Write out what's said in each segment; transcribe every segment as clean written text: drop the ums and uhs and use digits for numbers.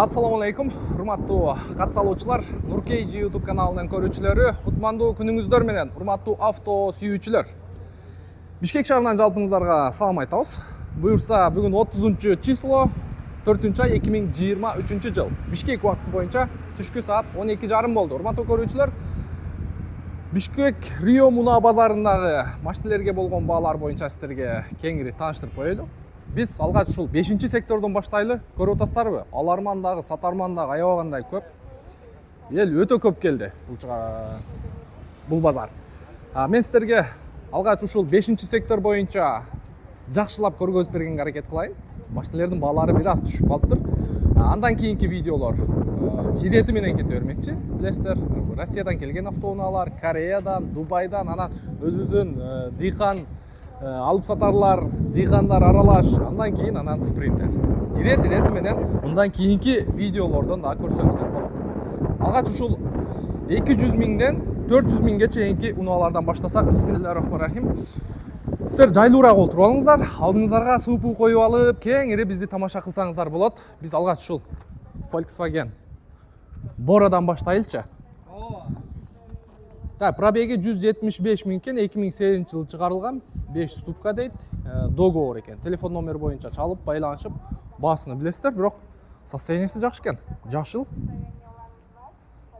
Assalamu алейкум, урматтуу катталуучулар, Нуркейджи YouTube каналынын көрүүчүлөрү, кутмандуу күнүңүздөр менен, урматтуу авто сүйүүчүлөр. Бишкек шаарынан жалпыңыздарга салам айтабыз. Буюрса, бүгүн 30 число, 4-ай 2023 жыл. Бишкек убактысы боюнча түшкү саат 12:30 болду. Урматтуу көрүүчүлөр, Бишкек Рио Мунаа базарындагы машиналерге болгон баалар боюнча сиздерге кеңири тааныштырып коелу. Біз алгач ушул 5-чи сектордон баштайлы. Көрүп атасыздарбы? Алармандагы, сатармандагы аябагандай көп. Эл өтө көп келди бул базар. Мен сиздерге алгач ушул 5-чи сектор боюнча жакшылап көргөзүп бергенге аракет кылайын. Машиналердин баалары бир аз түшүп калыптыр. Андан кийинки видеолор ирети менен кете бермекчи. Билесиздер, Россиядан келген автоунаалар, Кореядан, Дубайдан, анан өзүбүздүн дыйкан алып сатарлар, дыйкандар аралаш, андан кийин анан спринтер. Ирети менен ундан кийинки видеолордон да көрсөңүздөр болот. Алгач ушул 200 миңден 400 миңге чейинки унаалардан баштасак, бисмиллахиррахманиррахим. Сиздер жайлуураак олтуруп алыңыздар, алдыңыздарга суупу коюп алып, кеңири бизди тамаша кылсаңыздар болот. Биз алгач ушул Volkswagen Boroдан баштайлычы. Пробеги 175 миң экен, 2008 жылы чыгарылган, 5 ступка дейт, договор экен. Телефон номер боюнча чалып, байланышып, баасыны билесиздер, бирок состояниясы жакшы экен, жашыл.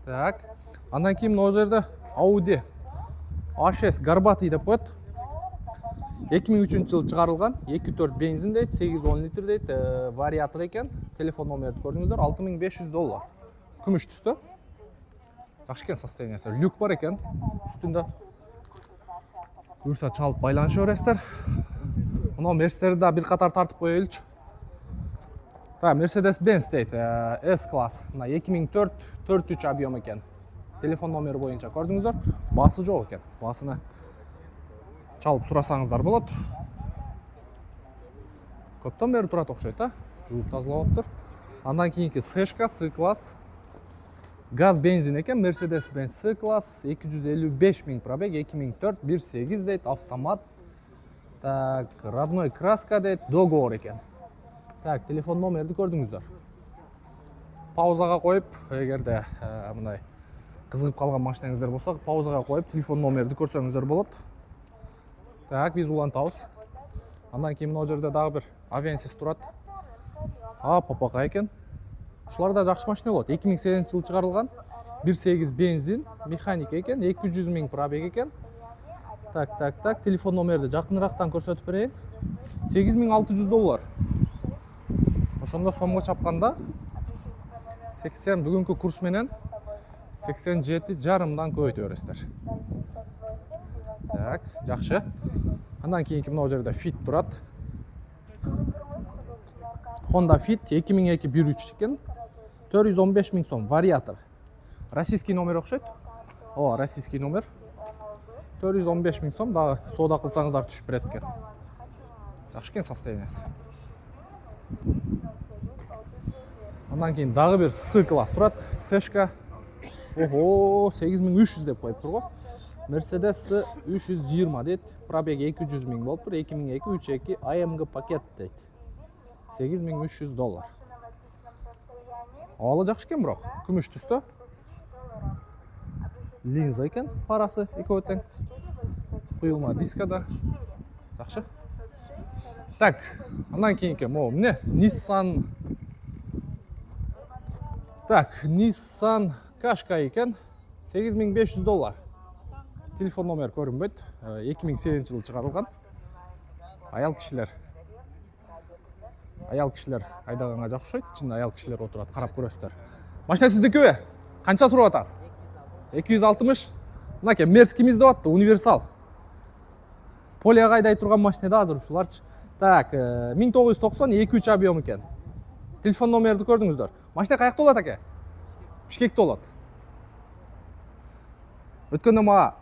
Так, андан кийин могу жерде Audi A6 горбатый деп коет. 2003 жылы чыгарылган, 2.4 бензин дейт, 8-10 литр дейт, вариатор экен. Телефон номерди көрдүңүздөр, $6500. Күмүш түстө. Жакшы экен состояниясы. Люк бар экен үстүндө. Буюрса чалып байланыша бересиздер. Мына Мерседестерди да бир катар тартып коелучу. Mercedes-Benz дейт, S-класс. Мына 2004 4.3 объем экен. Телефон номери боюнча көрдүңүздөр. Баасы жок экен. Баасыны чалып сурасаңыздар болот. Көптөн бери турат окшойт, жууп тазалап атыптыр. Андан кийинки S-ка, S-класс. Газ бензин экен, Mercedes-Benz C-класс, 255 миң пробег, 2004, 1.8 дейт, автомат. Так, родной краска дейт, договор экен. Так, телефон номерди көрдүңүздөр. Паузага коюп, эгерде мындай кызыгып калган машинаңыздар болсо, паузага коюп, телефон номерди көрсөңүздөр болот. Так, биз улантабыз. Андан кийин мына жерде дагы бир Avensis турат. Папака экен. Ушулар да жакшы машина болот. 2008 жылы чыгарылган, 1.8 бензин, механика экен, 200 миң пробег экен. Так, телефон номерди жакынырактан көрсөтүп берейин. $8600. Ошондо сомго чапканда 80 бүгүнкү курс менен 87,5дан көбөйтө бересиздер. Так, жакшы. Андан кийинки мына жерде Fit турат. Honda Fit 2002 1.3 экен. 415 миң сом, вариатор. Российский номер окшойт. Российский номер. 415 миң сом, дагы соода кылсаңыздар түшүп берет экен. Жакшы экен состояниясы. Андан кийин дагы бир S-класс турат. S-ка. 8300 деп коюптур го. Mercedes 320 дейт. Пробеги 200 миң болуптур. 2002 3.2 AMG пакет дейт. $8300. Алы жакшы экен, бирок күмүш түстө. Линза экен, фарасы экөө тең. Куюлма дискада. Жакшы. Так, андан кийинки могу эмне? Nissan. Так, Nissan Qashqai экен, $8500. Телефон номер көрүнбөйт. 2008 жылы чыгарылган. Аял кишилер айдаганга жакшы, ичинде аял кишилер отурат, карап көрөсүздөр. Машина сиздикиби? Канча сурап атасыз? 260. Мынакей Мерскimiz деп атты, универсал. Полияга айдай турган машина да азыр ушуларчы. Так, 1992 объем экен. Телефон номерди көрдүңүздөр. Машина каякта болот аке? Бишкекте болот. Өткөндө мага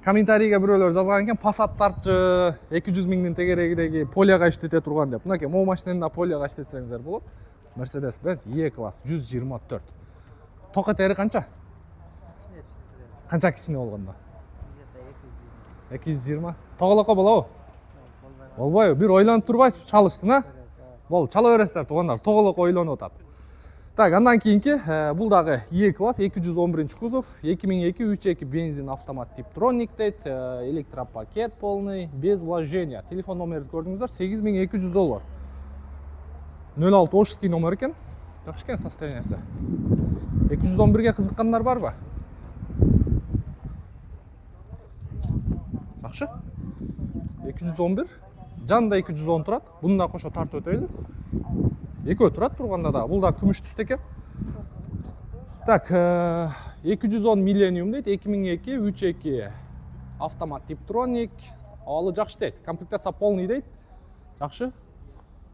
комментарийге бирөөлөр жазган экен, Passat-тарчы 200 миңдин тегерегидеги полияга иштете турган деп. Мынакей могу машинаны да полияга иштетсеңиздер болот. Mercedes-Benz E-класс 124. Токотери канча? Канча кичине болгондо? 220. Тоголокко болобу? Болбойбу, бир ойлонуп турбайсызбы, чалышсын, Бол, чала бересиздер, тугандар, тоголок ойлонуп атат. Так, андан кийинки бул дагы E класс 211 кузов, 2002 3.2 бензин автомат Tiptronic дейт, электропакет полный, без вложения. Телефон номерди көрдүңүздөр, $8200. 06 Ошский номер экен. Жакшы экен состояниясы. 211ге кызыккандар барбы? Жакшы. 211, жанында 210 турат. Буну да кошо тартып өтөйлү. Экөө турат турганда да. Бул да күмүш түстө экен. Так, 210 Millennium дейт, 2002 3.2 автомат Tiptronic. Абалы жакшы дейт. Комплектация полный дейт. Жакшы.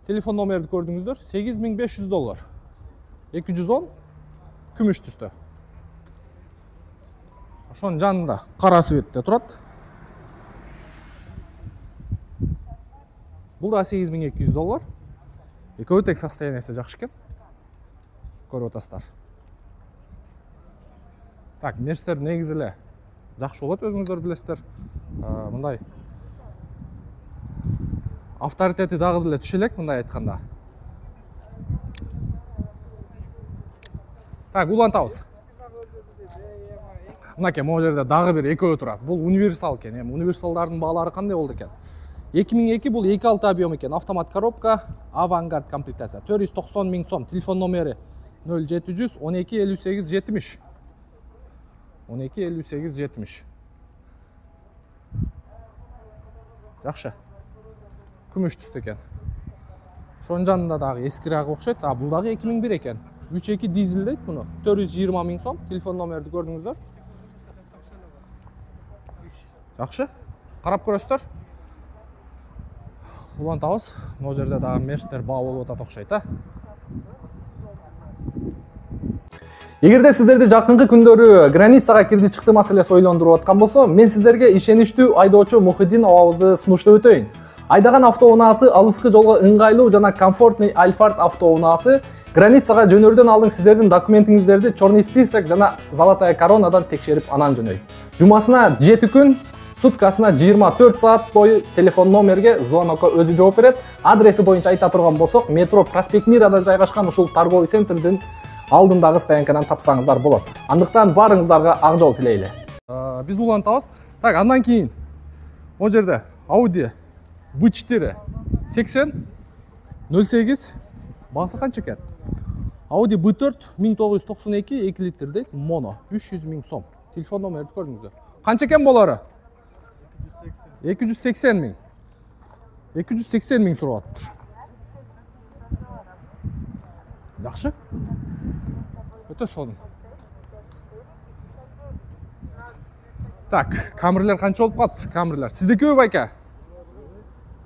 Телефон номерди көрдүңүздөр, $8500. 210 күмүш түстө. Ошонун жанында кара светте турат. Бул да $8200. Экөө тең состояниясы жакшы экен. Көрүп атасыздар. Так, Мерстер негизи эле жакшы болот, өзүңүздөр билесиздер. Мындай авторитети дагы деле түшө элек, мындай айтканда. Так, улантабыз. Мынакей, могу жерде дагы бир экөө турат. Бул универсал экен. Эми универсалдардын баалары кандай болду экен? 2002 бул 2.6 объем экен. Автомат коробка, авангард комплектация. 490 000 сом. Телефон номери 0700 12 58 70. 12 58 70. Жакшы. Күмүш түстө экен. Ошонун жанында дагы эскирээк окшойт. Бул дагы 2001 экен. 3.2 дизель дейт буну. 420 000 сом. Телефон номерди көрдүңүздөр. Жакшы. Карап көрөсүздөр. Улантабыз. Могу жерде дагы Мерстер баа болуп атат окшойт, Эгерде сиздерди жакынкы күндөрү границага кирди чыкты маселеси ойлондуруп аткан болсо, мен сиздерге ишеничтүү айдоочу Мухиддин абабызды сунуштап өтөйүн. Айдаган автоунаасы алыскы жолго ыңгайлуу жана комфортный Альфард автоунаасы границага жөнөрдөн алдын сиздердин документиңиздерди Черный список жана Золотая коронадан текшерип анан жөнөйт. Жумасына 7 күн, суткасына 24 саат бою телефон номерге звонокко өзү жооп берет. Адреси боюнча айта турган болсок, метро Проспект Мирада жайгашкан ушул торговый центрдин алдындагы стоянкадан тапсаңыздар болот. Андыктан барыңыздарга ак жол тилейли. Биз улантабыз. Так, андан кийин могу жерде Audi B4 80 08 баасы канча экен? Audi B4 1992 2 литр дейт, моно 300 000 сом. Телефон номерди көрдүңүздөр. Канча экен болору? 280 000. 280 000 сурап атыптыр. Жакшы. Өтө сонун. Так, камерлер канча болуп калыптыр? Камерлер. Сиздикиби байка?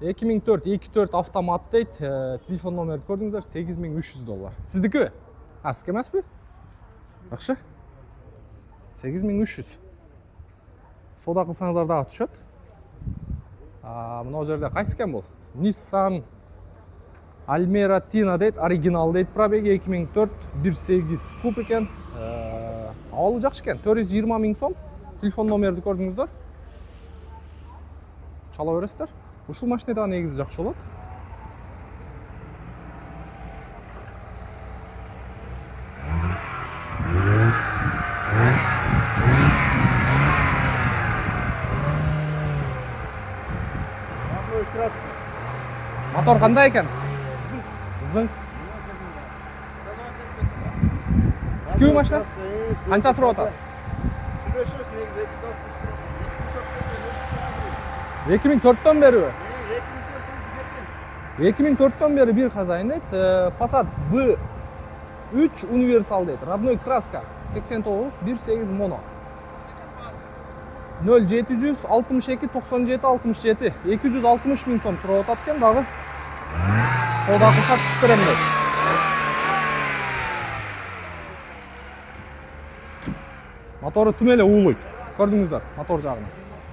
2004 2.4 автомат дейт. Телефон номерди көрдүңүздөр, $8300. Сиздикиби? Сизге эмеспи? Жакшы. 8300. Сода кылсаңыздар дагы түшөт. Мына жерде кайсы экен бул? Nissan Almera Tina дейт, оригинал дейт, пробеги 2004 1.8 куб экен. Абалы жакшы экен, 420 000 сом. Телефон номерди көрдүңүздөр. Чала бересиздер. Ушул машина да негизи жакшы болот. Мотор кандай экен? Зың. Сикүү машина? Канча сурап атасыз? 2004-төн бериби? 2004-төн бери бир хозяин дейт. Passat B3 универсал дейт. Родной краска 89 1.8 моно. 0762 97 67 260 000 сом сурап атат экен дагы. Сода кылса чыгып берем дейт. Мотору тим эле уулойт. Көрдүңүздөр, мотор жагын.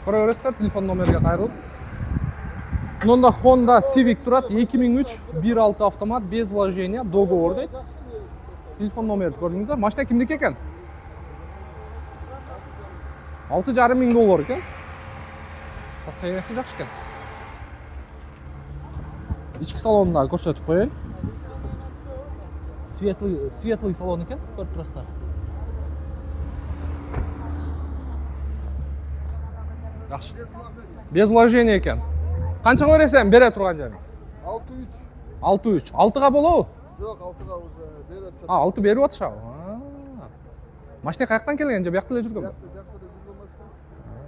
Көрө бересиздер, телефон номерге кайрылып. Мында Honda Civic турат, 2003 1.6 автомат без вложения, договор дейт. Телефон номерди көрдүңүздөр. Машина кимдики экен? $6,500 экен. Состояниясы жакшы экен. Ички салонун дагы көрсөтүп коеюн. светлый салон екен, көріп тұрасыздар. Жақсы. Без вложения екен. Қаншаға бересен бере тұрған жеріңіз? 6-3. 6-3. 6-ға болу? Жоқ, 6-ға уже беріп жатыр. 6 беріп отыр шау. Машина қаяқтан келген, же бияқта жүрген бе? Бияқта жүрген машина.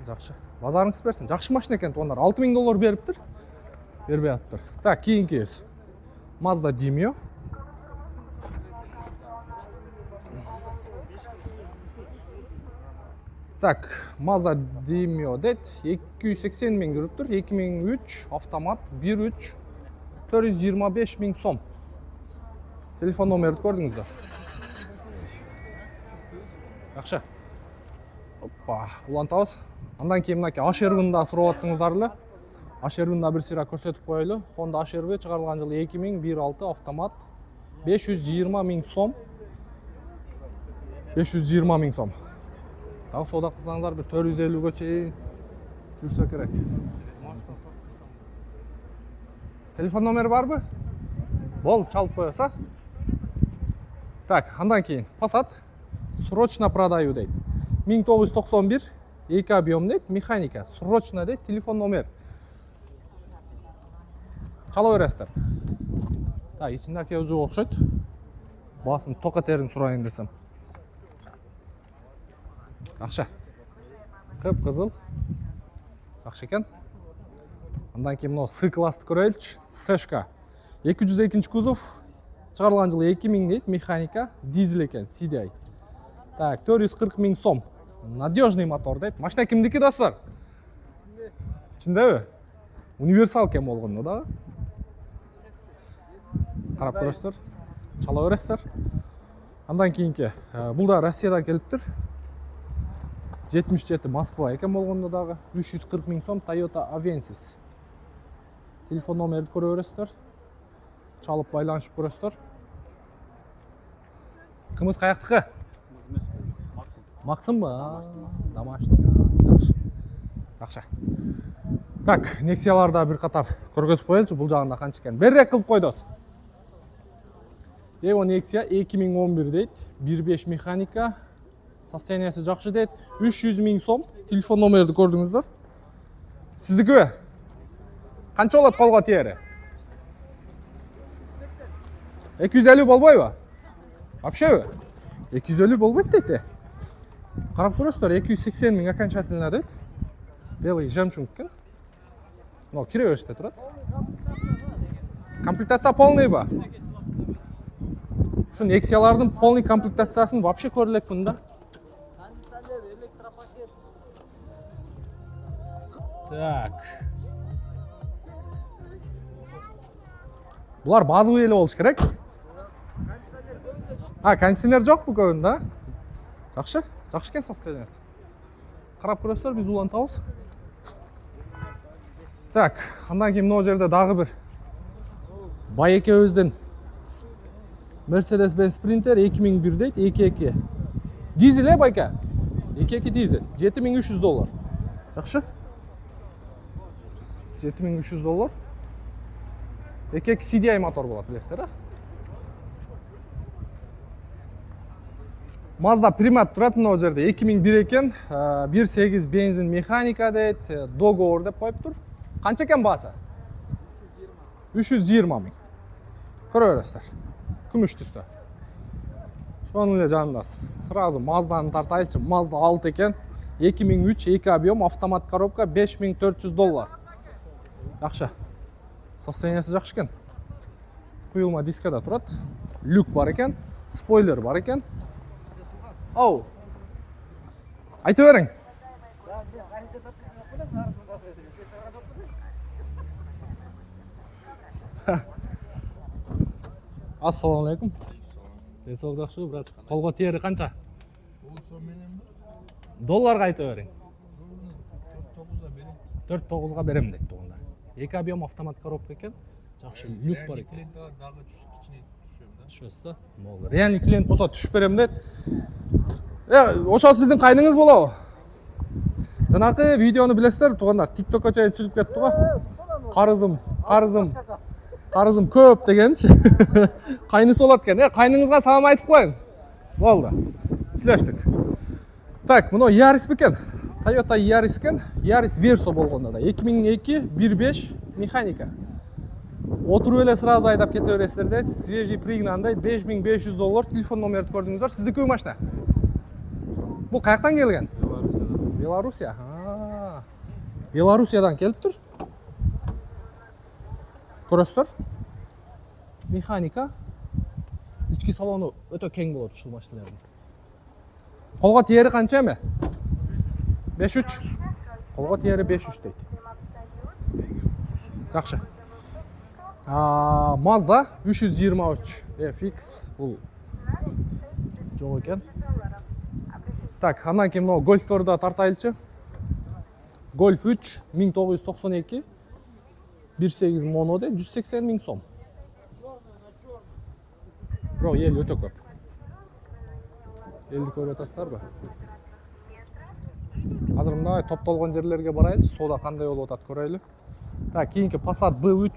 Жақсы. Базарыңыз берсін. Жақсы машина екен туғандар. $6000 беріп тұр. Бербей атып тұр. Так, кейінгі ес. Mazda Demio. Так, Mazda Demio дед 280 000 жүріп тұр. 2003 автомат 1.3 425 000 сом. Телефон номерді көрдіңіздер. Жақсы. Оппа, улантауыз. Андан кейін мынаке HRV-да сұрап аттыңыздарлы. HRV-да бір сыра көрсетіп қойылы. Honda HRV шығарылған жылы 2001-6 автомат 520 000 сом. 520 000 сом. Тағы сода қылсаңыздар бір 450-ге чейін жүрсе керек. Телефон номері бар бі? Бол, чалып қойса. Так, андан кейін Passat срочно продаю дейді. 1991, 2 объем дейді, механика. Срочно дейді, телефон номер. Чала өрестер. Так, içinde әке өзі оқшайды. Басын тоқа терін сұрайын десем. Ақша. Қып қызыл. Ақша екен. Андан кейін мынау С-класты көреліш. С-шка. 202 кузов. Шығарылған жылы 2000 дейді, механика. Дизель екен, CDI. Так, 440 000 сом. Надежный мотор дейді. Машина кімдікі достар? Içinde бі? Универсал кем болғанды да? Қарап көресіздер. Чала өрестер. Андан кейінке. Бұл да Россиядан келіп тұр. 77 Москва екен болғанды дағы. 340 000 сом Toyota Avensis. Телефон номерді көре өрестер. Çalıp байланышып көресіздер. Кіміз қаяқтықы? Максим ба? Домашний. Жақсы. Так, Nexia-ларда бір қатар көргізіп қойылшы. Бұл жағында қанша екен. Беррек қылып қойдыз. Evo Nexia 2011 дейді. 1.5 механика. Состояниясы жақсы дейді. 300 000 сом. Телефон номерді көрдіңіздер. Сіздікі? Қанша олады қолға тиері? 250 болбай ба? Вообще бі? 250 болбайды дейді. Қарап көресіздер, 280 000 окончательно дейді. Белый жемчуг екен. Но кіре өріште тұрады. Комплектация полный ба? Şu Nexia'лардың полный комплектациясын вообще көрілік бұнда. Так. Бұлар базовый елі олыш керек? Кондиционер жоқ бұл көбінде. Жақшы? Жақшы кен состояниясы. Қарап көресіздер, біз улантауыз. Так, андан кейін мынау жерде дағы бір байеке өзден Mercedes-Benz Sprinter 2001 дейді, 2.2. Дизель байка? 2.2 дизель. $7300. Жақшы? $7300. 2.2 CDI мотор болады, білесіздер, Mazda Prima тұрады мынау жерде 2001 екен, 1.8 бензин механика дейді, договор деп қойып тұр. Қанша екен басы? 320 000. Көре өрестер. Күміш түсті. Шоның үлі жанындас. Сразу Mazda'ны тартайыншы. Mazda 6 екен, 2003, 2 объем, автомат коробка, $5400. Жақшы. Состояниясы жақшы екен. Құйылма дискада тұрады. Люк бар екен, спойлер бар екен. Ау, айты өрің. Ассалаумалейкум. Денсаулық жақсы, брат. Қолға тиері қанша? Долларға айты өрің. 4.9-ға берем дейді туғында. 2 объем автомат коробка екен. Жақшы люк бар екен. Düşөсі. Реальный клиент болса түшіп берем дейді. Ошал сіздің қайныңыз болау. Жаңағы видеоны білесіздер, туғандар TikTok'a чайын шығып кетті ғой. Қарызым. Қарызым көп дегенчи. Кайнысы болот экен. Кайныңызга салам айтып коюң. Болду. Сүйлөштүк. Так, мына Yaris бекен. Toyota Yaris экен. Yaris Verso болгондо да 2002 1.5 механика. Отуруп эле сразу айдап кете бересиздер дейт. Свежий пригнан дейт. $5500. Телефон номерди көрдүңүздөр. Сиздики машина? Бул каяктан келген? Белоруссия. Белоруссиядан келиптир. Көрөсүздөр? Механика. Ички салону өтө кең болот ушул машиналардын. Колго тиери канча эми? 5.3. Колго тиери 5.3 дейт. Жакшы. Mazda 323 FX бул жок экен. Так, андан кийин мына Golf'торду да тартайлычы. Golf 3 1992 1.8 mono дейт, 180 000 сом. Бирок эл өтө көп. Элди көрүп атасыздарбы? Азыр мындай топтолгон жерлерге барайлы, соода кандай болуп атат көрөйлү. Так, кийинки Passat B3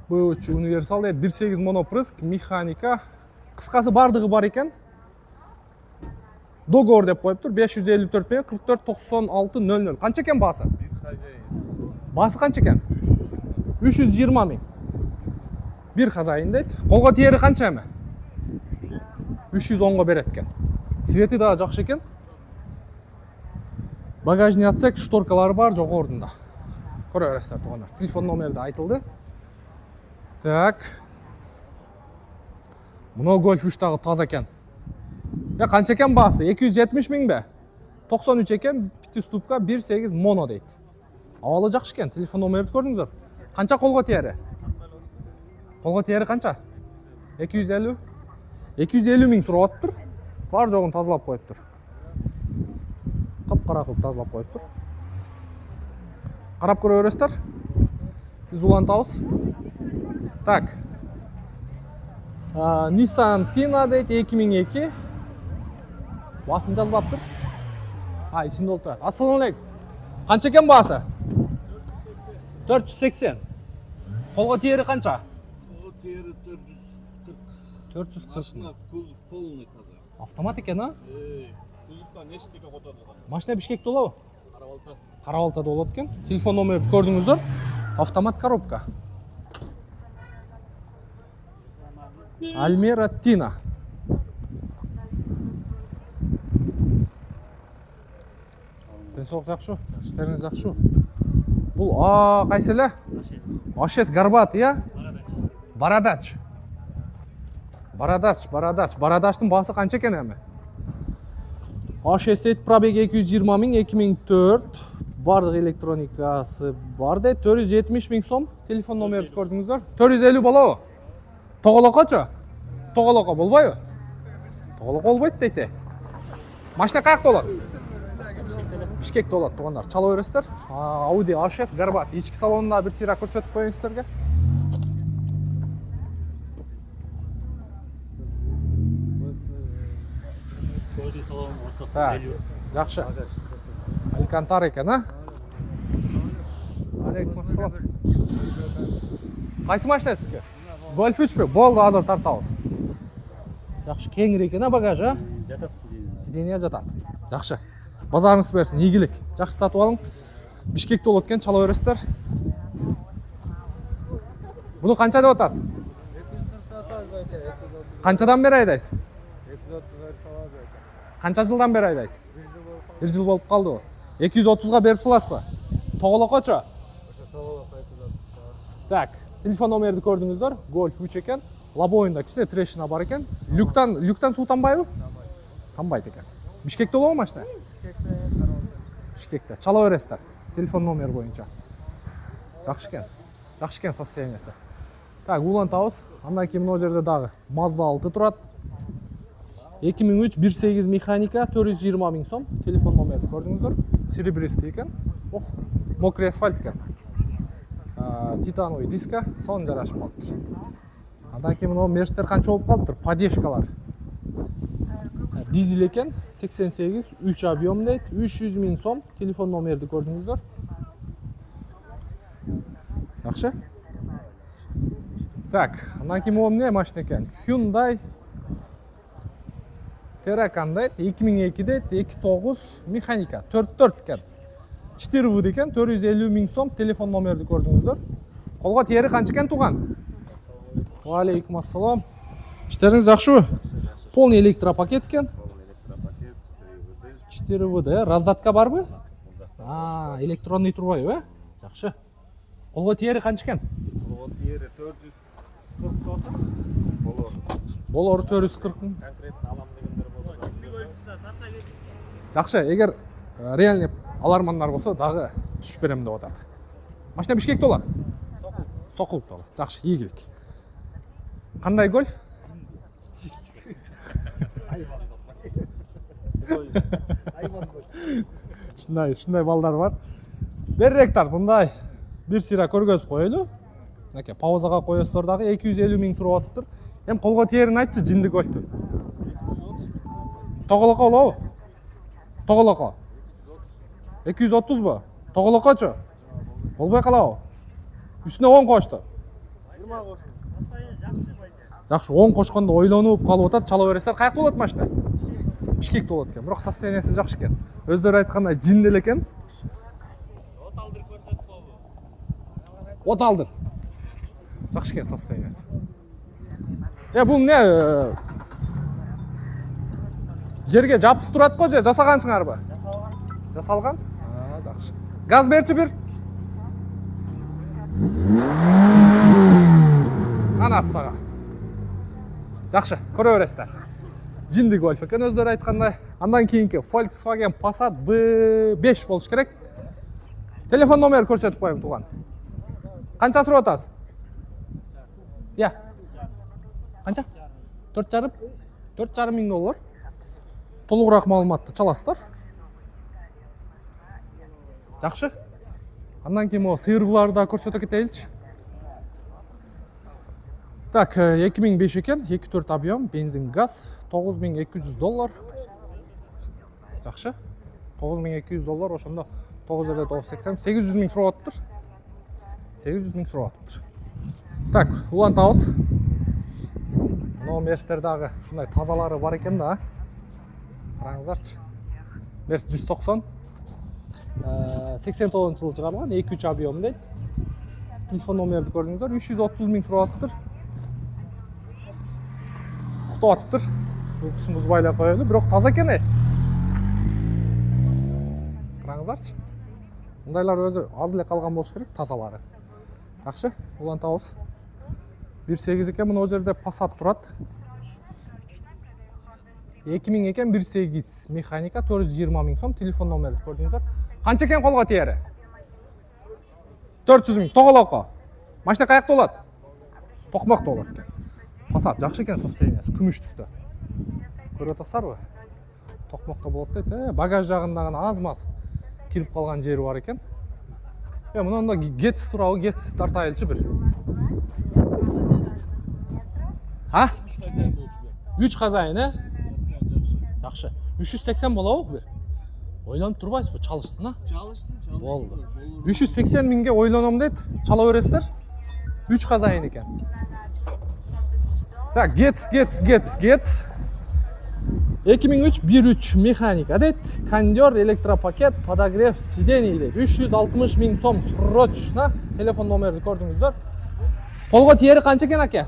универсал дейт, 1.8 монопрыск, механика. Кыскасы бардыгы бар экен. Договор деп коюптур, 554 мен 44 96 00. Канча экен баасы? Баасы канча экен? 320 000. Бир хазайын дейт. Колго тиери канча эми? 310го берет экен. Свети да жакшы экен. Багажный отсек, шторкалары бар, жок ордунда. Көрө бересиздер туугандар. Телефон номери да айтылды. Так. Мына Golf 3 дагы таза экен. Канча экен баасы? 270 000 бе? 93 экен, пятиступка 1.8 mono дейт. Абалы жакшы экен. Телефон номерди көрдүңүздөр. Канча колго тиери? Колго тиери канча? 250 000 сурап атыптыр. Бар жогун тазалап коюптур. Кап-кара кылып тазалап коюптур. Карап көрө бересиздер. Биз улантабыз. Так. Nissan Tina дейт 2002. Басын жазбаптыр. Ичинде болуп турат. Ассаламу алейкум. Канча экен баасы? 480. Колго тиери канча? Колго тиери 440. Машина кузов полный таза. Автомат экен, а? Кузовтан эчтеке котулган. Машина Бишкекте болобу? Карабалта. Карабалтада болот экен. Телефон номерди көрдүңүздөр. Автомат коробка. Almera Tina. Денсаулык жакшы, иштериңиз жакшы. Бул кайсы эле? А6 Горбат, Бородач. Бородачтын баасы канча экен эми? А6 дейт, пробеги 220 000, 2004. Бардык электроникасы бар дейт, 470 000 сом. Телефон номерди көрдүңүздөр. 450 болобу? Тоголокочу? Тоголоко болбойбу? Тоголоко болбойт дейт. Машина каякта болот? Бишкекте болот, туугандар. Чала бересиздер. Audi A6 Горбат. Ички салонунда бир сыйра көрсөтүп коеюн сиздерге. Жакшы. Алькантара экен, а? Алейкум ассалам. Кайсы машина сизге? Golf 3 болду, азыр тартабыз. Жакшы, кеңири экен, багажы, а? Жатат сидения. Сидения жатат. Жакшы. Базарыңыз берсин, ийгилик. Жакшы сатып алың. Бишкекте болот экен, чала бересиздер. Буну канча деп атасыз? 240 Канчадан бери айдайсыз? 230 салабы. Канча жылдан бери айдайсыз? 1 жыл болуп калды. 230га берип саласызбы? Тоголокочу? Так, телефон номерди көрдүңүздөр. Golf 3 экен. Лобоюнда кичине трешина бар экен. Люктан суу тамбайбы? Тамбайт экен. Бишкекте болобу машина? Бишкекте. Чала бересиздер. Телефон номер боюнча. Жакшы экен состояниясы. Так, улантабыз. Андан кийин мына жерде дагы Mazda 6 турат. 2003 1.8 механика, 420 000 сом. Телефон номерди көрдүңүздөр. Серебристый экен. Ох, мокрый асфальт экен. Титановый диска, сон жарашып калыптыр. Андан кийин мына мерстер канча болуп калыптыр? Поддержкалар. Дизель экен, 88, 3 объем дейт, 300 000 сом. Телефон номерди көрдүңүздөр. Жакшы. Так, андан кийин могу эмне машина экен? Hyundai Terracan дейт, 2002 дейт, 2.9 механика, 4.4 экен. 4 экен, 450 000 сом, телефон номерди көрдүңүздөр. Колго тери канча экен туган? Ва алейкум ассалам. Иштериңиз жакшыбы? Полный электропакет экен. 4 ВД, раздатка барбы? Электронный турбайбы, жакшы. Колго тери канча экен? Колго тери 440 болсо болор. Болор 440 мың. Конкретно алам дегендер болсо. Жакшы, эгер реальный алармандар болсо дагы түшүп берем деп атат. Машина Бишкекте болот? Сокулукта болот. Жакшы, ийгилик. Кандай гольф? Шундай балдар бар. Берректар мындай бир сыйра көргөзүп коелу. Мынакей паузага коесуздар дагы 250 000 сурап атыптыр. Эми колго тиерин айтчы жинди гольфтүн. Тоголоко болобу? Тоголоко. 230 бу? Тоголокочу? Болбой калабы? Үстүнө 10 кошту. 20 кошту. Жакшы, 10 кошкондо ойлонуп калып атат, чала бересиздер. Каякта болот машина? Бишкекте болот экен. Бирок состояниясы жакшы экен. Өздөрү айткандай жин эле экен. От алдыр көрсөтүп койбу. От алдыр. Жакшы экен состояниясы. Бул эмне? Жерге жапыс турат го же жасагансыңарбы? Жасалган. Жакшы. Газ берчи бир. Ана сага. Жакшы, көрө бересиздер. Жинди гольф экен өздөрү айткандай. Андан кийинки Volkswagen Passat B5 болуш керек. Телефон номер көрсөтүп коем туган. Канча сурап атасыз? Я. Канча? 4,5 миң доллар. Толугураак маалыматты чаласыздар. Жакшы. Андан кийин могу сыйырбуларды да көрсөтө кетеличи. Так, 2005 экен, 2.4 объем, бензин, газ, 9200 доллар. Жакшы. 9200 доллар, ошондо 980, 800 миң сурап атыптыр. 800 миң сурап атыптыр. Так, улантабыз. Мына мерстер дагы ушундай тазалары бар экен да. Караңыздарчы. Мерс 190. 89-жылы чыгарылган, 2.3 объем дейт. Телефон номерди көрдүңүздөр, 330 миң сурап атыптыр. Уктап атыптыр. Уйкусун бузбайлай коелу, бирок таза экен. Караңыздарчы. Мындайлар өзү аз эле калган болуш керек, тазалары. Жакшы, улантабыз. 1.8 экен, мына жерде Passat турат. 2000 экен, 1.8 механика, 420 миң сом, телефон номерди көрдүңүздөр. Канча экен колго тиери? 400 миң, тоголоко. Машина каякта болот? Токмокто болот экен. Passat жакшы экен состояниясы, күмүш түстө. Көрүп атасыздарбы? Токмокто болот дейт. Багаж жагында гана аз-маз кирип калган жери бар экен. Мынанда Getz турабы, Getz тартайлычы бир. 3 хозяин, Жакшы. 380 болобу бир? Ойлонуп турбайсызбы? Чалышсын, Чалышсын. Болду. 380 миңге ойлоном дейт. Чала бересиздер. 3 хозяин экен. Так, Getz. 2003 1.3 механика дейт. Кондер, электропакет, подогрев сидений дейт. 360 миң сом срочно. Телефон номерди көрдүңүздөр. Колго тиери канча экен аке?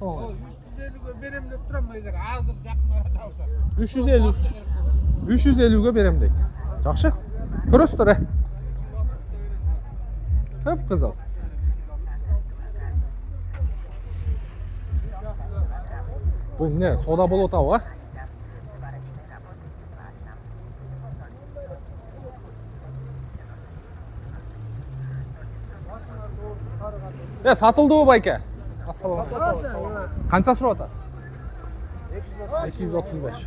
350-ге берем деп турам, эгер азыр жакын арада алса. 350-ге берем дейт. Жакшы. Көрөсүздөр, Көп кызыл. Бул эмне? Сода болуп атабы, Сатылдыбы байке? Ассалам. Канча сурап атасыз? 235.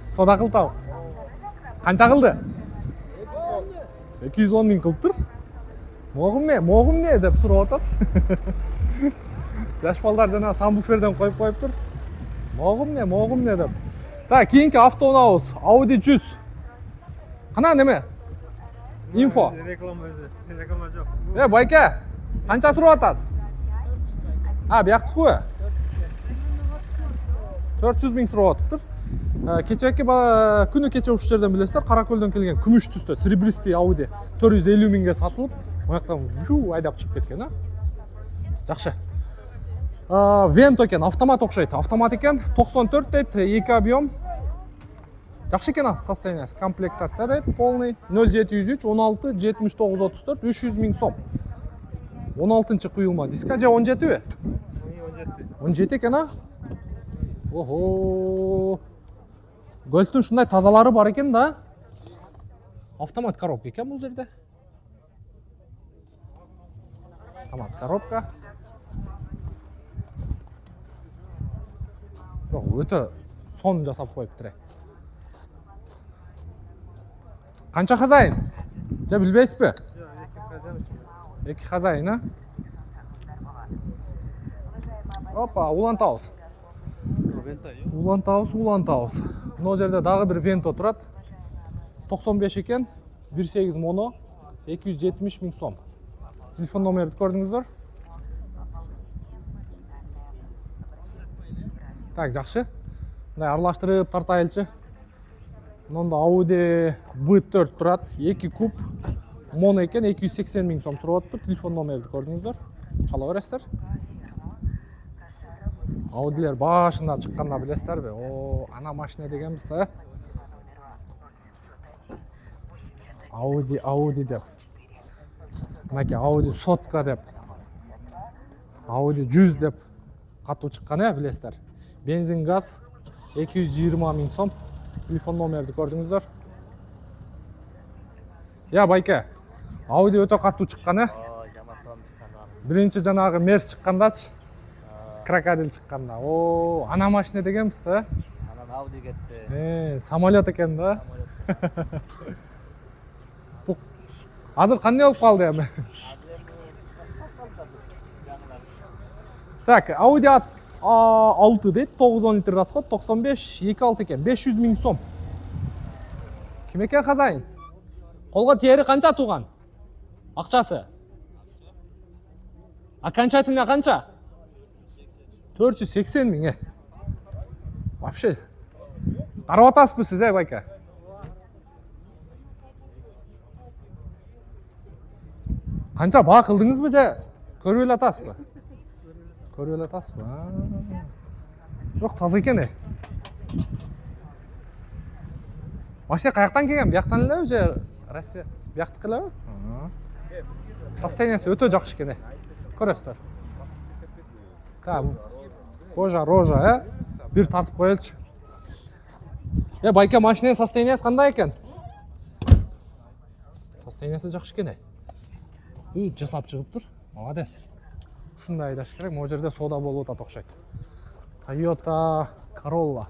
Сода кылтабы? Канча кылды? 210 миң кылыптыр. Могум не деп сурап атат. Жаш балдар жана самбуферден коюп коюптур. Могум не деп. Так, кийинки автоунаабыз Audi 100. Кана неме? Инфо. Реклама жок. Байке, Qancha surib atasiz? Ha, bu yoqdiki. 400 ming surib atibdir. Kechaki kuni kecha o'sha yerdan bilasizlar, Qarako'ldan kelgan kumush tusda srebristy Audi 450 mingga sotilib, bu yoqdan haydab chiqib ketgan, ha. Yaxshi. Vento ekan, avtomat o'xshaydi. Avtomat ekan, 94 deydi, 2 объем. Yaxshi ekan, состоянияsi, komplektatsiya deydi, полный 0703 16 79 34 300 ming so'm. 16-chi quyilma diska, 17 mi? 17 ekan, ha? Oho. Golf'un shunday tozalari bor ekan da. Avtomat коробка ekan bu yerda. Avtomat коробка. Biroq o'ta son jasab qo'yibdi. Qancha xazayin? Ja bilmaysizmi? Yo'q, ikki xazayin, ha? Hoppa, Ulantaus. Ulantaus. Bu yerda dag'i bir Vento turadi. 95 ekan, 1.8 mono, 270 ming so'm. Telefon nomerini ko'rdingizlar? Tak, yaxshi. Bunday aralashtirib tartayilchi. Bunda Audi B4 turadi, 2 kub. Mono ekan, 280 ming so'm so'rayapti. Telefon nomerini ko'rdingizlar? Chalaverasizlar. Audi'ler başında chiqqanda bilasizlar-ku. O, ana mashina deganmiz-da. Audi deb. Mana Audi sotka deb. Audi 100 deb qattiq chiqqan-a, bilasizlar. Benzin gaz 220 ming so'm. Telefon nomerini ko'rdingizlar? Ya bayka, Audi o'ta qattiq chiqqan-a. Birinchi janag'i Merc chiqqanda-chi. Krokodil chiqqanda. O, ana mashina deganmiz-da. Ana Audi ketdi. Samolyot ekan-da. Hozir qanday olib qoldi ham? Tak, Audi A6 deydi, 910 litr rasxod, 95 26 ekan, 500 ming so'm. Kim ekan xazayin? Qo'lga teri qancha tugan? Aqchasi? Окончательно qancha? 480 ming. Вообще. Qarab o'tasizmi siz, bayka? Qancha baho qildingizmi, ko'rib olasizmi? Ko'rib olasizmi? Yo'q, toza ekan. Mashina qayoqdan kelgan? Bu yoqdanlar o'sha Rossiya. Bu yoqdaqilar? Состоянияsi o'ta yaxshi ekan. Ko'rasizlar. Tamam. Roja, ha? Bir tartib qo'yilchi. Ya bayka mashinaning состоянияsi qanday ekan? Состоянияsi yaxshi ekan. Jasab chiqib tur. Молодец. Shunday aydash kerak. Bu yerda soda bo'lib o'tadi o'xshaydi. Toyota Corolla.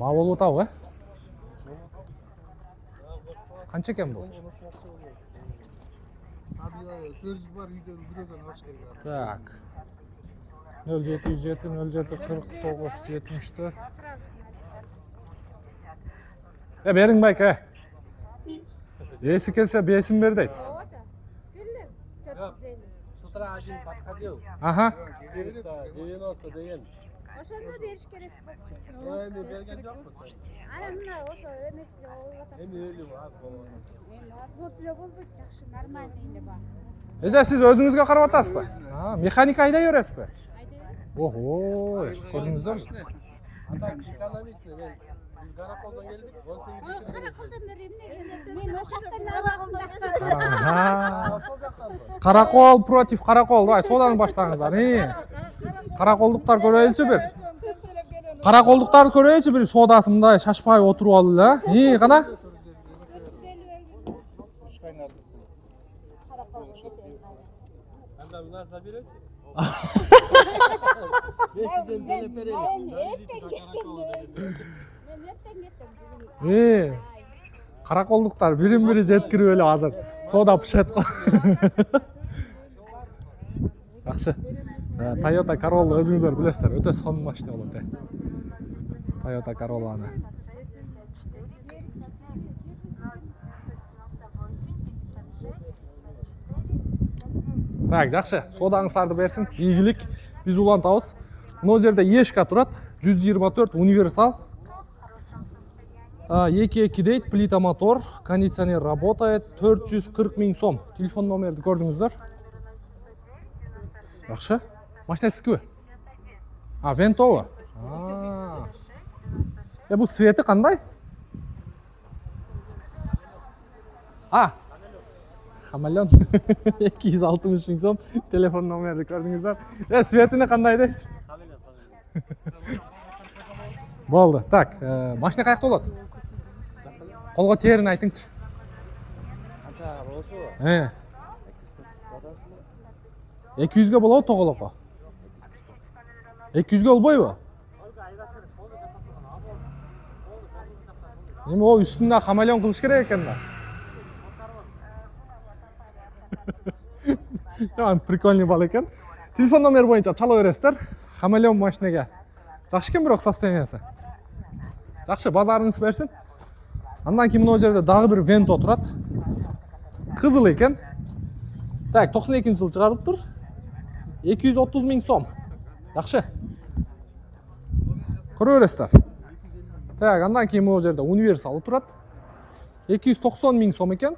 Ba bo'lib o'tadi, qancha ekan bu? Tak. 0707 0749 74. Ya bering bayka. Esi kelsa besim ber deydi. С утра один подходил. Aha. 490 degan. O'shanda berish kerak bo'ldi. Endi bergan yo'qmi? Ana nima o'sha emas, Endi o'ylayman, az bo'ladi. endi asboblar bo'ldi, yaxshi, normalniy bor. Eja siz o'zingizga qarab o'tasizmi? Ha, mexanika haydayverasizmi? Haydayman. Oho, ko'rdingizlarmi? Adam ekonomistni men Qarako'ldan keldik. 18 Qarako'ldan beraymi? Men o'sha yoqdan navbatda. Ha. Qarakol protiv Qarakol. Voy, sodani boshlangizlar. Qarakolliklar ko'raychi bir. Qarakolliklar ko'raychi bir sodasi bunday shashpay o'tirib oldilar. Qana? Anda bu narsa beradi. 500 dan to'lab beraylik. Men ertaga ketdim. Qarakolliklar birin-biri jetkirib o'li hozir. Soda pishadi. Yaxshi. Toyota Corolla o'zingizlar bilasizlar, o'ta son mashina bo'ladi. Toyota Corollani. Так, жакшы. Содаңыздарды берсин. Ийгилик. Биз улантабыз. Мына жерде Ешка турат. 124 универсал. 2.2 дейт, плита мотор, кондиционер работает, 440 000 сом. Телефон номерди көрдүңүздөр. Жакшы. Машина сизби? Вентово. Бул свети кандай? Хамелеон. 260 000 сом. Телефон номерди көрдүңүздөр. Светини кандай дейсиз? Болду. Так, машина каякта болот? Колго терин айтыңчы. Канча болушу? 200ге болобу тоголокко? 200ге болбойбу? Эми о үстүнө хамелеон кылыш керек экен да. Жаман прикольный бала экен. Телефон номер боюнча чала бересиздер. Хамелеон машинеге. Жакшы экен бирок состояниясы. Жакшы, базарыңыз берсин. Андан кийин мына жерде дагы бир Венто турат. Кызыл экен. Так, 92-жыл чыгарылыптыр. 230 000 сом. Жакшы. Көрө бересиздер. Так, андан кийин мына жерде универсал турат. 290 000 сом экен.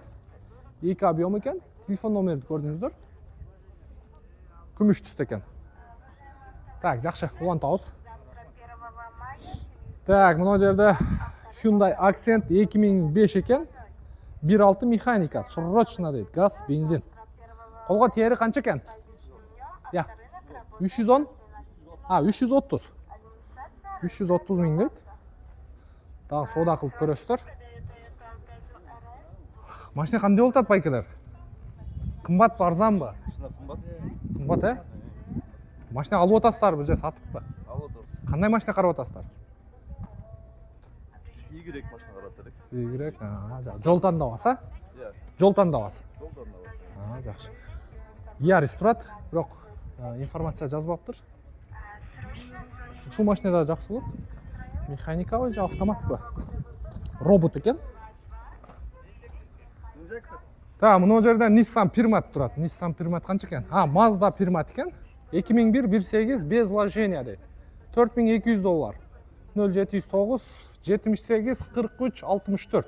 2 объем экен. Телефон номерди көрдүңүздөр. Күмүш түстө экен. Так, жакшы, улантабыз. Так, мына жерде Hyundai Accent 2005 экен. 1.6 механика, срочно дейт, газ, бензин. Колго тери канча экен? 310? 330. 330 000 дейт. Дагы соода кылып көрөсүздөр. Машина кандай болуп атат байкелер? Кымбатпы, арзанбы? Кымбат, Машина алып атасыздарбы же сатыппы? Алып атабыз. Кандай машина карап атасыздар? Ийгирээк машина карап атат. Ийгирээк, жол тандабас, Жол тандабас. Жол тандабас. Жакшы. Ярис турат, бирок информация жазбаптыр. Ушул машина да жакшы болот. Механикабы же автоматпы? Робот экен. Так, мына жерде Nissan Primat турат. Nissan Primat канча экен? Mazda Primat экен. 2001 1.8 без вложения дейт. $4200. 0709 78 43 64.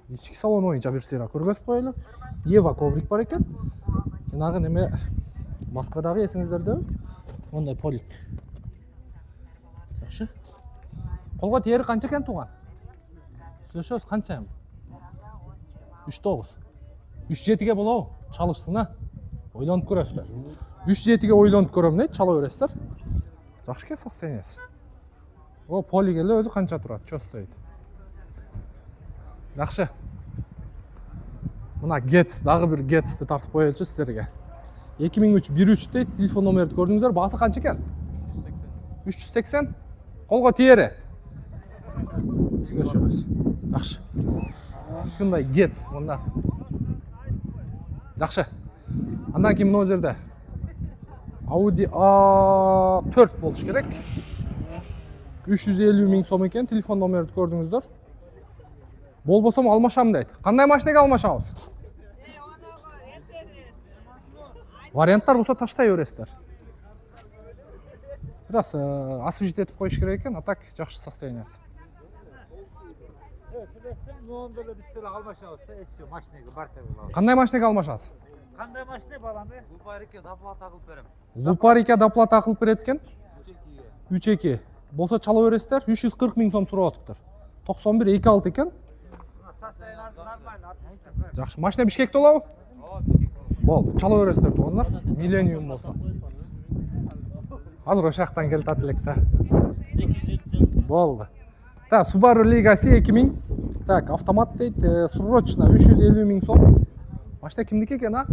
Ички салон боюнча бир сыйра көргөзүп коелу. Ева коврик бар экен. Жанагы неме Москвадагы эсиңиздердеби? Ондай полик. Жакшы. Колго тери канча экен туган? Сүйлөшөбүз канча эми? 39. 37ге болобу? Чалышсын, ойлонуп көрөсүздөр. 37ге ойлонуп көрөм дейт, чала бересиздер. Жакшы экен состояниясы. О, полик эле өзү канча турат, чөс дейт. Жакшы. Мына Getz, дагы бир Getz'ти тартып коелучу сиздерге. 2003 13 дейт, телефон номерди көрдүңүздөр. Баасы канча экен? 380. Колго тиери. Сүйлөшөбүз. Жакшы. Ушундай Getz мында. Жакшы. Андан кийин мына жерде Audi A4 болуш керек. 350 000 сом экен, телефон номерди көрдүңүздөр. Болбосом алмашам дейт. Кандай машинеге алмашабыз? Варианттар болсо таштай бересиздер. Бираз освежить этип коюш керек экен, а так жакшы состояниясы. Номерде биз деле алмашабыз да, эссе машинеге бартер болобуз. Кандай машинеге алмашасыз? Кандай машина балам? Лупарике доплата кылып берем. Лупарике доплата кылып берет экен. 3.2. Болсо чала бересиздер, 340 000 сом сурап атыптыр. 91 2.6 экен. Жакшы, машина Бишкекте болобу? Болду, чала бересиздер туугандар. Millennium болсо. Азыр ошол жактан келатат элек да. Болду. Так, Subaru Legacy 2000. Так, автомат дейт, срочно 350 000 сом. Машина кимдики экен, Онда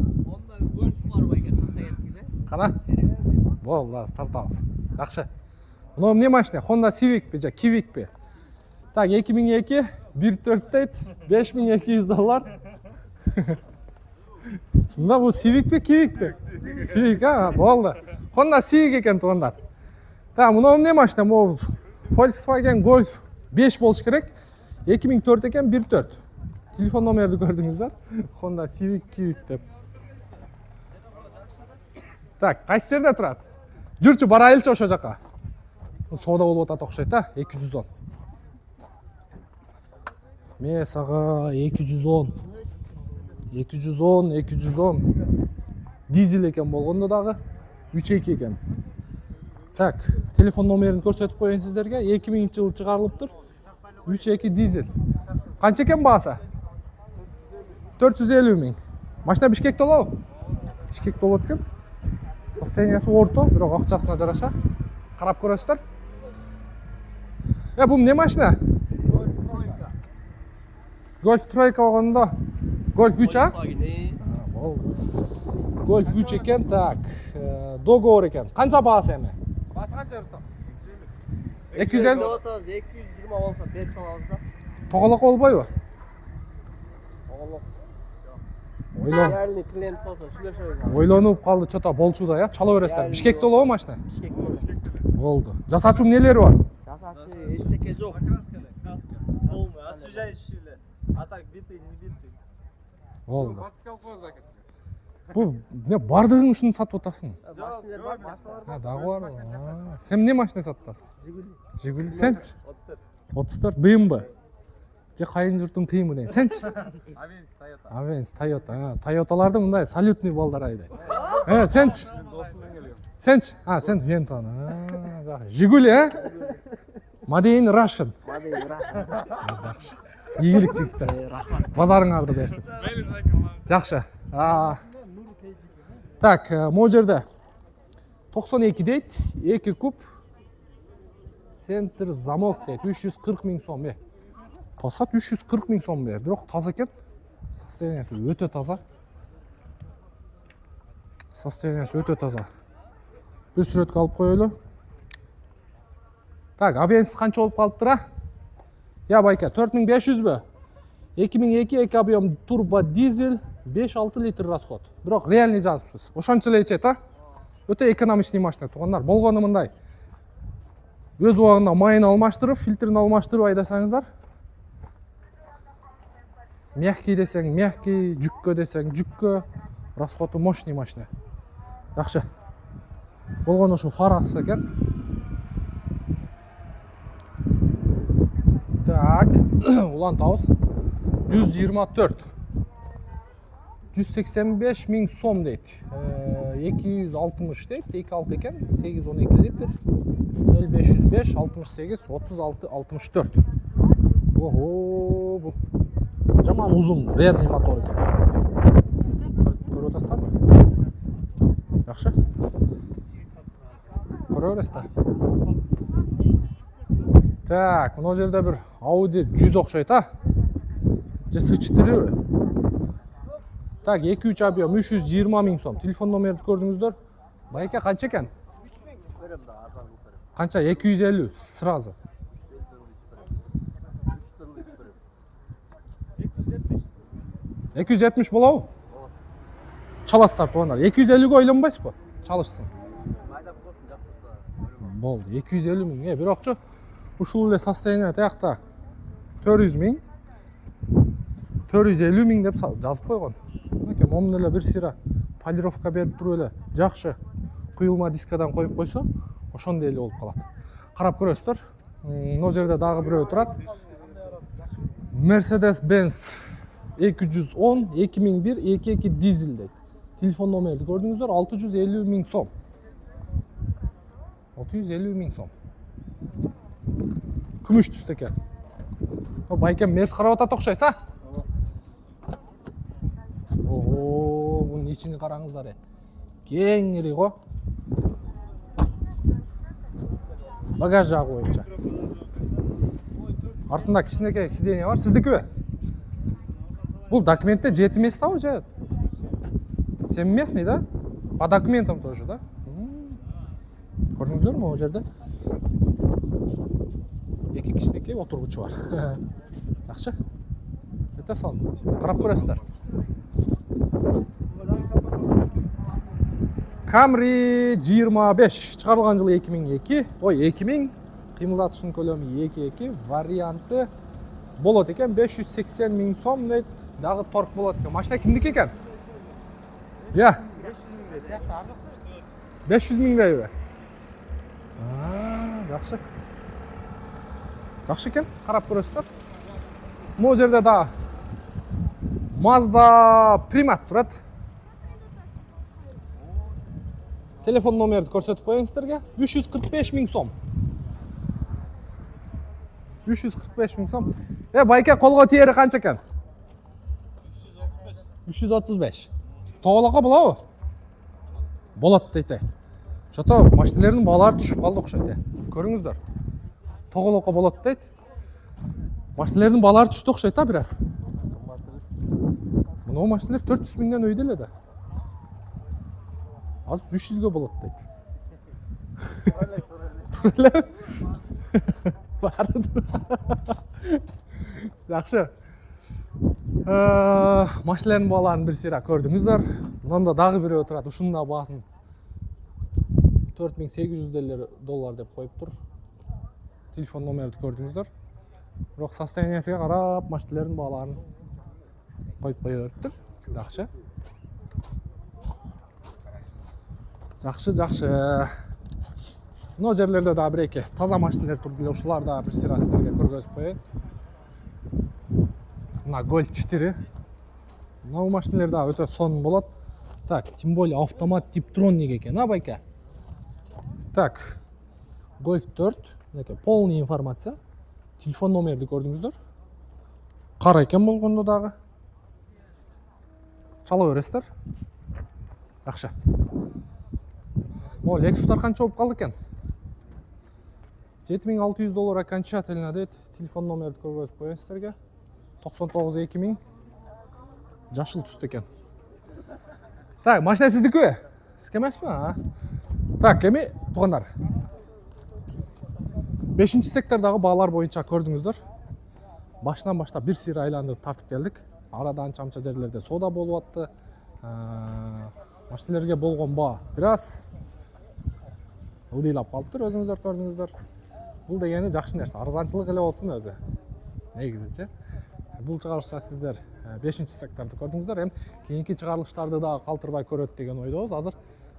Golf бар байке, кандай эткизе? Кана? Болду, тартабыз. Жакшы. Мына эмне машина? Honda Civicпи же Civicпи? Так, 2002 1.4 дейт, $5200. Чында бул Civicпи, Civicпи? Civic, болду. Honda Civic экен туугандар. Так, мына эмне машина? Могу Volkswagen Golf 5 болуш керек. 2004 экен 1.4. Телефон номерди көрдүңүздөр. Honda Civic Civic деп. Так, кайсы жерде турат? Жүрчү, барайлычы ошо жака. Соода болуп атат окшойт а, 210. Мен сага 210. 210, 210. Дизель экен болгондо дагы 3.2 экен. Так, телефон номерин көрсөтүп коеюн сиздерге. 2000-жылы чыгарылыптыр. 3.2 дизель. Канча экен баасы? 450 миң. Машина Бишкекте болобу? Бишкекте болот экен. Состояниясы орто, бирок акчасына жараша. Карап көрөсүздөр. Бул эмне машина? Golf Тройка болгондо. Golf 3 а? Golf 3 экен, так. Договор экен. Канча баасы эми? Басы канча ыртым? 250. 220 болса берип салабыз да. Тоголок болбойбу? Оголок. Ойлон. Реальный клиент болса сүйлөшөбүз. Ойлонуп калды, чото болчуда я, чала бересиздер. Бишкекте болобу машина? Болду. Жасачу эмнелери бар? Жасачы эчтеке жок. Полный, освежающий. А так битый, не битый. Болду. Батыскалык болот экенсиң. Бул эмне бардыгың ушуну сатып атасың? Машиналар бар, машиналар. Ha, дагы бар. Сен эмне машина сатып атасың? Жигули. Жигули. Сенчи? 34. 34 BMW. Же кайын журттун кыймы дейм. Сенчи? Авенс, Toyota. Авенс, Toyota. Toyotаларды мындай салютный балдар айдайт. Сенчи? Мен досуммен келем. Сенчи? Сен Вентон. Жакшы. Жигули, Made Russian. Жакшы. Ийгилик жигиттер. Рахмат. Базарыңарды берсин. Жакшы. Так, могу жерде 92 дейт, 2 куб. Центр замок дейт, 340 миң сом. Passat 340 миң сом. Бирок таза экен. Состояниясы өтө таза. Состояниясы өтө таза. Бир сүрөткө алып коелу. Так, авианс канча болуп калыптыр а? Я байка, 4500 бі? 2002 2 объем турбо дизель, 5-6 литр расход. Бирок реальный жазыпсыз. Ошончо эле ичет а? Өтө экономичный машина туугандар. Болгону мындай. Өз убагында майын алмаштырып, фильтрин алмаштырып айдасаңыздар. Мягкий десең, мягкий, жүккө десең, жүккө. Расходу мощный машина. Жакшы. Болгону ушу фарасы экен. Так, улан табыз 124 185 миң сом дейт. 260 дейт, 2.6 екен, 8-12 литр, 0505, 68, 36, 64. Ого, бұл жаман uzun, redный мотор екен. Көріп отасыздар ма? Жақшы? Көріп отасыздар? Так, мына жерде бір Audi 100 окшойт а? GS4. Так, 2-3 объем 320 миң сом. Телефон номерді көрдіңіздер. Байке қанша екен? Берем да, арзан кылып берем. Қанша? 250 сразу. 270 болау? Чаластар туғандар. 250-ге ойланбайсыз ба? Çalışsın. Майдап болсын, жаптырса. Болды. 250 миң. Бирокчу ушул эле состояние таякта 400 миң. 450 миң деп жазып койгон. Мынакей момун эле бир сыйра полировка берип туруп эле жакшы куюлма дискадан коюп койсо, ошондой эле болуп калат. Карап көрөсүздөр. Мына жерде дагы бирөө турат. Mercedes-Benz 210 2001 22 дизель дейт. Телефон номерди көрдүңүздөр, 650 миң сом. 650 миң сом. Күмүш түстө экен. Байкем мерс карап атат окшойсуз а? Ого, бунун ичини караңыздар. Кеңири го. Багаж жагы боюнча. Артында кичинекей сиденье бар. Сиздикиби? Бул документте жетмес табы же? 7 местный, да? По документам тоже, да? Көрдүңүздөр мына жерде? Эки кичинекей отургучу бар. Жакшы? Өтө сонун. Карап көрөсүздөр. Camry 25 чыгарылган жылы 2002. Ой, 2000. Кыймылдатышынын көлөмү 22, варианты болот экен 580 миң сом дейт. Дагы торг болот экен. Машина кимдики экен? Я. 500 миң дейби? Жакшы. Жакшы экен, карап көрөсүздөр. Могу жерде да Mazda Primat турат. Телефон номерди көрсөтүп коеюн сиздерге. 345 миң сом. 345 миң сом. Байке, колго тиери канча экен? 335. Тоголокко болобу? Болот дейт. Чото машиналардын баалары түшүп калды окшойт. Көрүңүздөр. Тоголокко болот дейт. Машиналардын баалары түштү окшойт бир аз. Мына машиналар 400 миңден өйдө эле да. Азыр 300гө болот дейт. Жакшы. Машиналардын бааларын бир сыйра көрдүңүздөр. Мында дагы бирөө турат. Ушунун да баасын 4800 доллар деп коюп тур. Телефон номерди көрдүңүздөр. Бирок состояниясына карап машиналардын бааларын коюп кое бериптир. Жакшы. Жакшы. Мына жерлерде да бир эки таза машиналар турду эле, ушулар да бир сыйра сиздерге көргөзүп коеюн. Мына Golf 4. Мына машиналар да өтө сонун болот. Так, тем более автомат Tiptronic экен, байке? Так, Golf 4, мынакей полный информация. Телефон номерди көрдүңүздөр. Кара экен болгондо дагы. Чала бересиздер. Жакшы. О, Lexus'тар канча болуп калды экен? 7600 доллар окончательно дейт. Телефон номерди көргөзүп коеюн сиздерге. 99-2000. Жашыл түстү экен. Так, машина сиздикиби? Сизге эмеспи? Так, эми туугандар. 5-сектордагы баалар боюнча көрдүңүздөр. Башынан баштап бир сыйра айландырып тартып келдик. Арада анча-мынча жерлерде соода болуп атты. Машиналарга болгон баа бир аз ылдыйлап калыптыр, өзүңүздөр көрдүңүздөр. Бул дегени жакшы нерсе, арзанчылык эле болсун өзү. Негизичи. Бул чыгарылышта сиздер 5-секторду көрдүңүздөр. Эми кийинки чыгарылыштарды да калтырбай көрөт деген ойдобуз. Азыр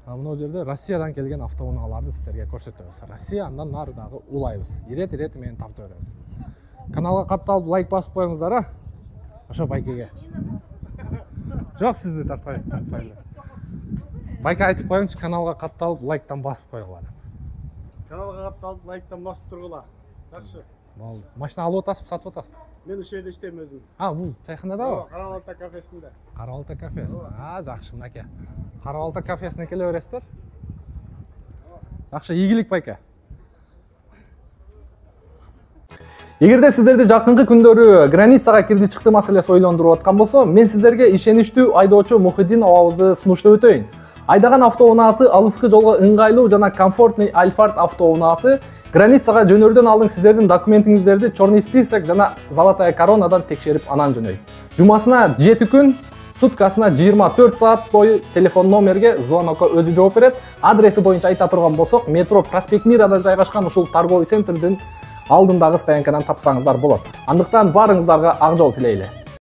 мына жерде Россиядан келген автоунааларды сиздерге көрсөтөбүз. Россия андан нары дагы улайбыз. Ирет менен тартып беребиз. Каналга катталып лайк басып коюңуздар, Ошо байкеге. Жок, сизди тартпайлы. Байке айтып коюңчу, каналга катталып лайктан басып койгула деп. Каналга катталып лайктан басып тургула. Жакшы. Болду. Машина алып атасызбы, сатып атасызбы? Мен ушул жерде иштейм өзүм. Бул чайханадабы? Кара Балта кафесинде. Кара Балта кафеси. Жакшы, мынакей. Кара Балта кафесине келе бересиздер. Жакшы, ийгилик байке. Эгерде сиздерди жакынкы күндөрү границага кирди чыкты маселеси ойлондуруп аткан болсо, мен сиздерге ишеничтүү айдоочу Мухиддин абабызды сунуштап өтөйүн. Айдаган автоунаасы алыскы жолго ыңгайлуу жана комфортный Альфард автоунаасы. Границага жөнөрдөн алдын сиздердин документиңиздерди Черный список жана Золотая коронадан текшерип анан жөнөйт. Жумасына 7 күн, суткасына 24 саат бою телефон номерге звонокко өзү жооп берет. Адреси боюнча айта турган болсок, метро Проспект Мирада жайгашкан ушул торговый центрдин алдындагы стоянкадан тапсаңыздар болот. Андыктан барыңыздарга ак жол тилейли.